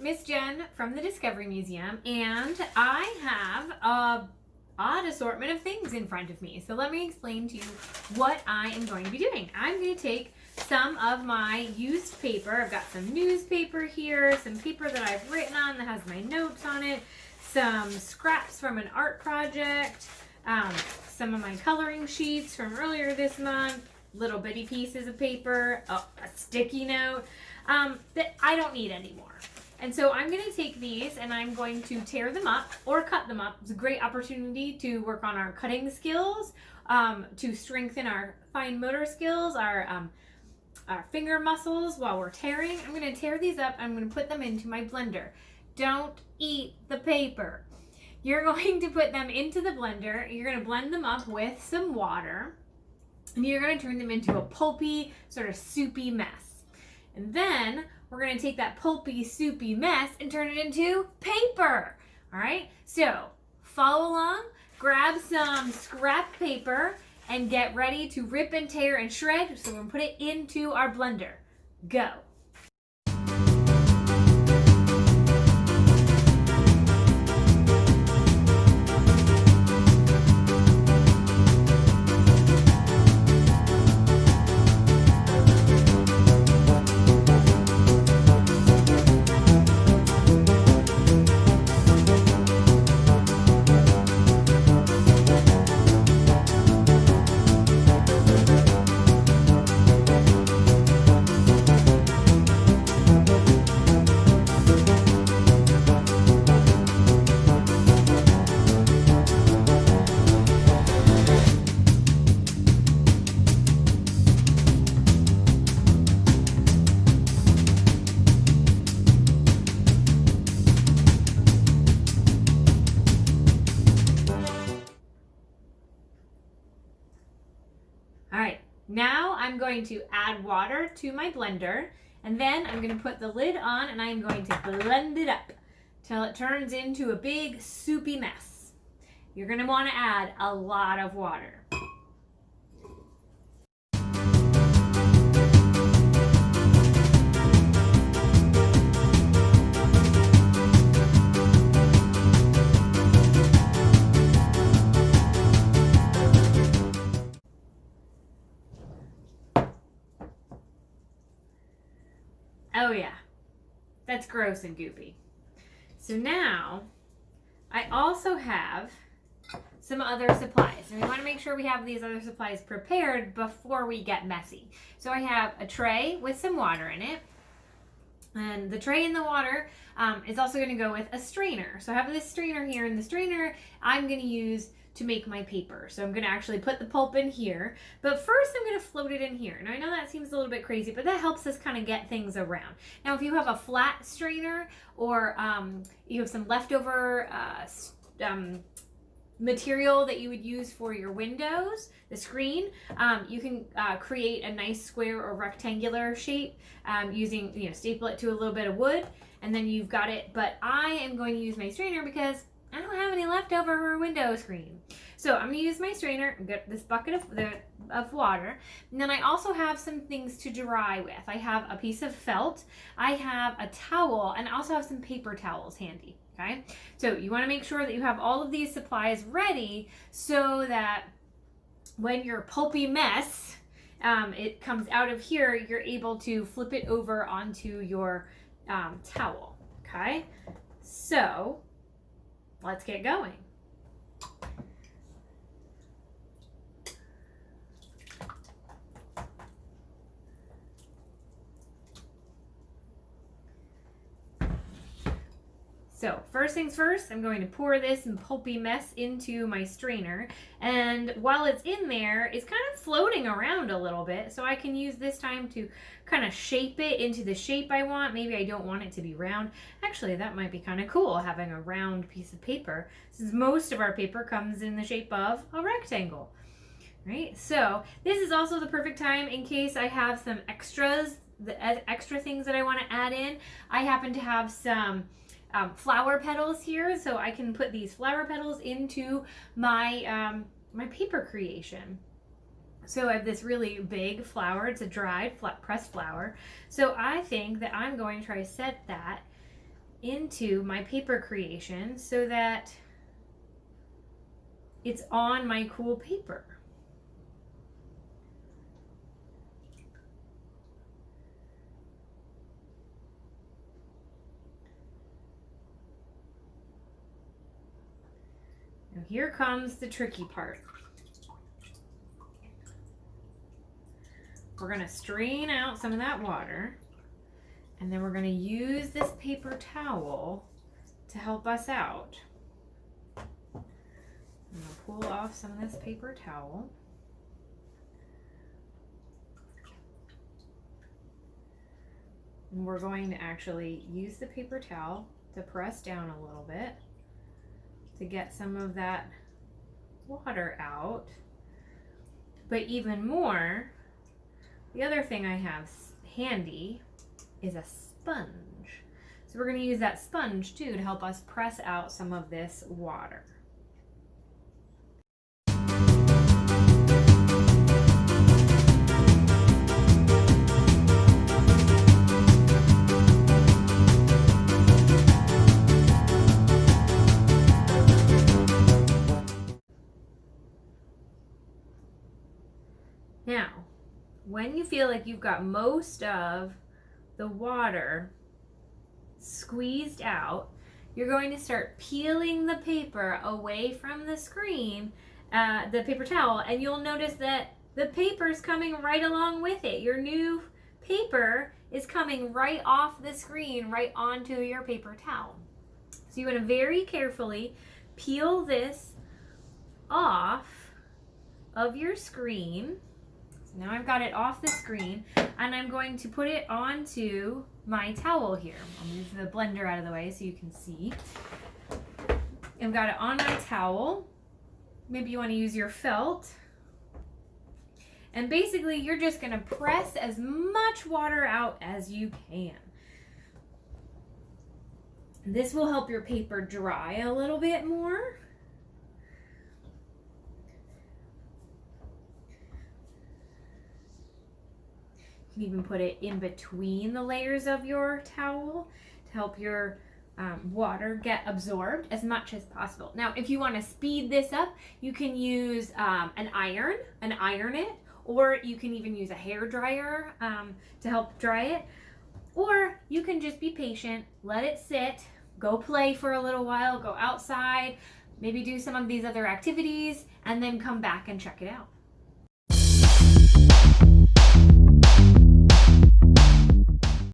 Miss Jen from the Discovery Museum, and I have a odd assortment of things in front of me. So let me explain to you what I am going to be doing. I'm going to take some of my used paper. I've got some newspaper here, some paper that I've written on that has my notes on it, some scraps from an art project, some of my coloring sheets from earlier this month, little bitty pieces of paper, a sticky note that I don't need anymore. And so I'm going to take these and I'm going to tear them up or cut them up. It's a great opportunity to work on our cutting skills, to strengthen our fine motor skills, our finger muscles while we're tearing. I'm going to tear these up. I'm going to put them into my blender. Don't eat the paper. You're going to put them into the blender. You're going to blend them up with some water. And you're going to turn them into a pulpy, sort of soupy mess. And then we're going to take that pulpy, soupy mess and turn it into paper. All right? So follow along, grab some scrap paper, and get ready to rip and tear and shred. So we're going to put it into our blender. Go. All right, now I'm going to add water to my blender, and then I'm going to put the lid on and I'm going to blend it up till it turns into a big soupy mess. You're going to want to add a lot of water. Oh yeah, that's gross and goopy. So now, I also have some other supplies. And we want to make sure we have these other supplies prepared before we get messy. So I have a tray with some water in it. And the tray in the water is also going to go with a strainer. So I have this strainer here, and the strainer I'm going to use to make my paper. So I'm going to actually put the pulp in here, but first I'm going to float it in here. Now I know that seems a little bit crazy, but that helps us kind of get things around. Now if you have a flat strainer, or you have some leftover material that you would use for your windows, the screen, you can create a nice square or rectangular shape using, staple it to a little bit of wood, and then you've got it. But I am going to use my strainer because I don't have any leftover for a window screen. So I'm going to use my strainer and get this bucket of water. And then I also have some things to dry with. I have a piece of felt, I have a towel, and I also have some paper towels handy. Okay, so you want to make sure that you have all of these supplies ready so that when your pulpy mess it comes out of here, you're able to flip it over onto your towel. Okay, so let's get going. So first things first, I'm going to pour this pulpy mess into my strainer, and while it's in there, it's kind of floating around a little bit, so I can use this time to kind of shape it into the shape I want. Maybe I don't want it to be round. Actually, that might be kind of cool, having a round piece of paper, since most of our paper comes in the shape of a rectangle. Right? So this is also the perfect time in case I have some extras, the extra things that I want to add in. I happen to have some flower petals here, so I can put these flower petals into my my paper creation. So I have this really big flower. It's a dried pressed flower. So I think that I'm going to try to set that into my paper creation so that it's on my cool paper. Now here comes the tricky part. We're going to strain out some of that water, and then we're going to use this paper towel to help us out. I'm going to pull off some of this paper towel. And we're going to actually use the paper towel to press down a little bit to get some of that water out. But even more, the other thing I have handy is a sponge. So we're going to use that sponge too to help us press out some of this water. Now, when you feel like you've got most of the water squeezed out, you're going to start peeling the paper away from the screen, the paper towel, and you'll notice that the paper's coming right along with it. Your new paper is coming right off the screen, right onto your paper towel. So you want to very carefully peel this off of your screen. Now I've got it off the screen, and I'm going to put it onto my towel here. I'll move the blender out of the way so you can see. I've got it on my towel. Maybe you want to use your felt. And basically you're just going to press as much water out as you can. This will help your paper dry a little bit more. You can even put it in between the layers of your towel to help your water get absorbed as much as possible. Now, if you want to speed this up, you can use an iron it, or you can even use a hair dryer to help dry it. Or you can just be patient, let it sit, go play for a little while, go outside, maybe do some of these other activities, and then come back and check it out.